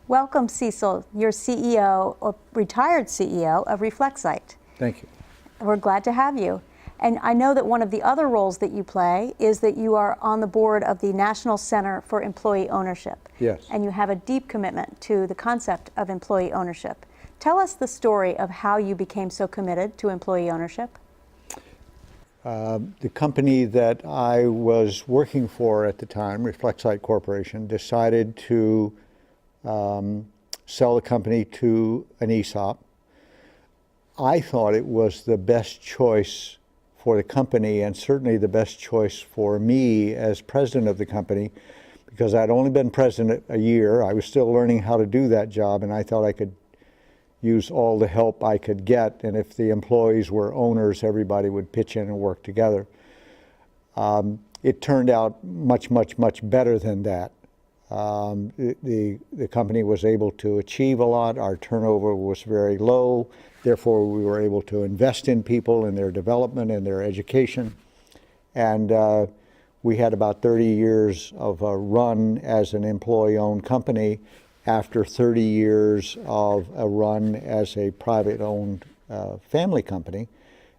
Welcome, Cecil. You're CEO, or retired CEO of Reflexite. Thank you. We're glad to have you. And I know that one of the other roles that you play is that you are on the board of the National Center for Employee Ownership. Yes. And you have a deep commitment to the concept of employee ownership. Tell us the story of how you became so committed to employee ownership. The company that I was working for at the time, Reflexite Corporation, decided to sell the company to an ESOP. I thought it was the best choice for the company, and certainly the best choice for me as president of the company, because I'd only been president a year. I was still learning how to do that job, and I thought I could use all the help I could get, and if the employees were owners, everybody would pitch in and work together. It turned out much better than that. The company was able to achieve a lot. Our turnover was very low. Therefore, we were able to invest in people, in their development, and their education. And we had about 30 years of a run as an employee-owned company after 30 years of a run as a private-owned family company.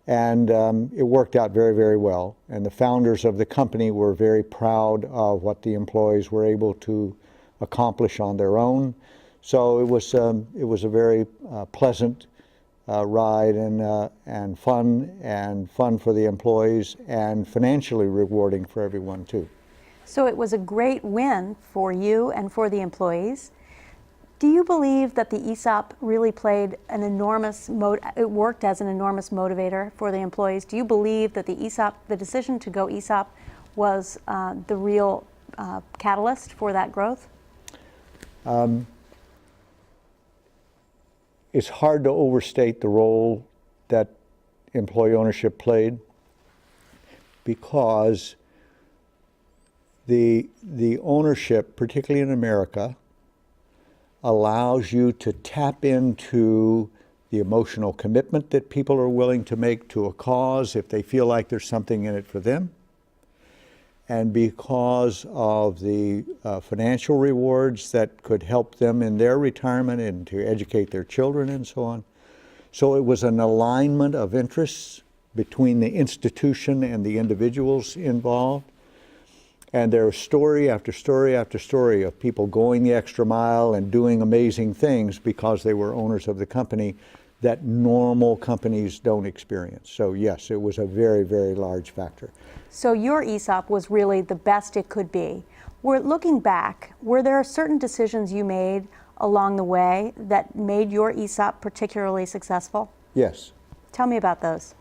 And it worked out very well. And the founders of the company were very proud of what the employees were able to accomplish on their own. So it was a very pleasant ride and fun for the employees, and financially rewarding for everyone too. So it was a great win for you and for the employees. Do you believe that the ESOP really played an enormous, it worked as an enormous motivator for the employees? Do you believe that the ESOP, the decision to go ESOP, was the real catalyst for that growth? It's hard to overstate the role that employee ownership played, because the ownership, particularly in America, allows you to tap into the emotional commitment that people are willing to make to a cause if they feel like there's something in it for them. And because of the financial rewards that could help them in their retirement and to educate their children and so on. So it was an alignment of interests between the institution and the individuals involved. And there was story after story after story of people going the extra mile and doing amazing things because they were owners of the company that normal companies don't experience. So yes, it was a very large factor. So your ESOP was really the best it could be. Looking back, were there certain decisions you made along the way that made your ESOP particularly successful? Yes. Tell me about those.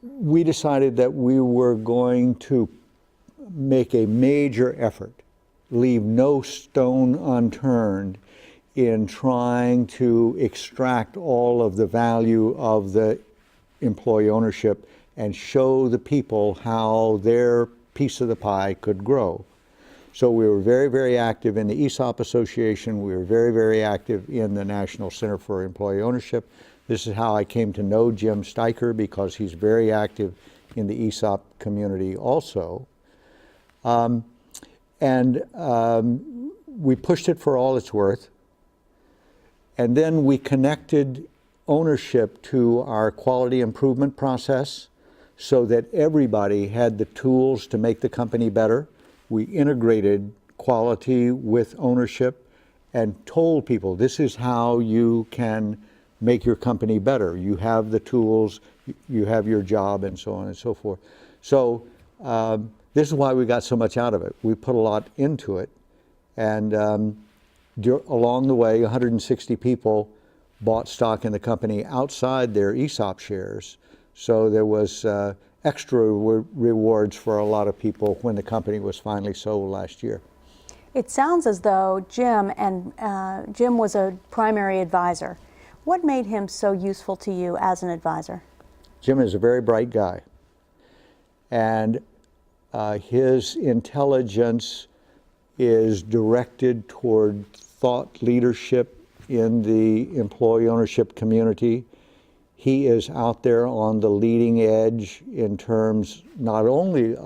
We decided that we were going to make a major effort, leave no stone unturned in trying to extract all of the value of the employee ownership and show the people how their piece of the pie could grow. So we were very active in the ESOP Association. We were very active in the National Center for Employee Ownership. This is how I came to know Jim Steiker, because he's very active in the ESOP community also. We pushed it for all it's worth. And then we connected ownership to our quality improvement process so that everybody had the tools to make the company better. We integrated quality with ownership and told people, this is how you can make your company better. You have the tools, you have your job, and so on and so forth. So this is why we got so much out of it. We put a lot into it, and along the way, 160 people bought stock in the company outside their ESOP shares. So there was extra rewards for a lot of people when the company was finally sold last year. It sounds as though Jim was a primary advisor. What made him so useful to you as an advisor? Jim is a very bright guy, and his intelligence is directed toward thought leadership in the employee ownership community. He is out there on the leading edge in terms not only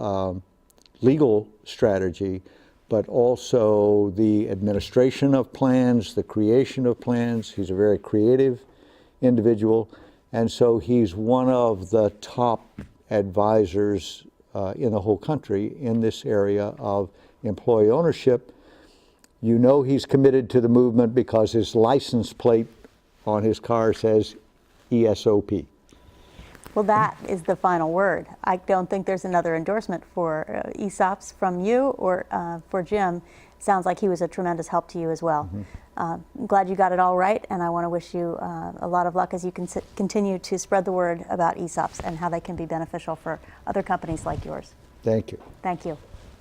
legal strategy, but also the administration of plans, the creation of plans. He's a very creative individual, and so he's one of the top advisors in the whole country in this area of employee ownership. You know he's committed to the movement because his license plate on his car says ESOP. Well, that is the final word. I don't think there's another endorsement for ESOPs from you or for Jim. Sounds like he was a tremendous help to you as well. I'm glad you got it all right, and I want to wish you a lot of luck as you continue to spread the word about ESOPs and how they can be beneficial for other companies like yours. Thank you. Thank you.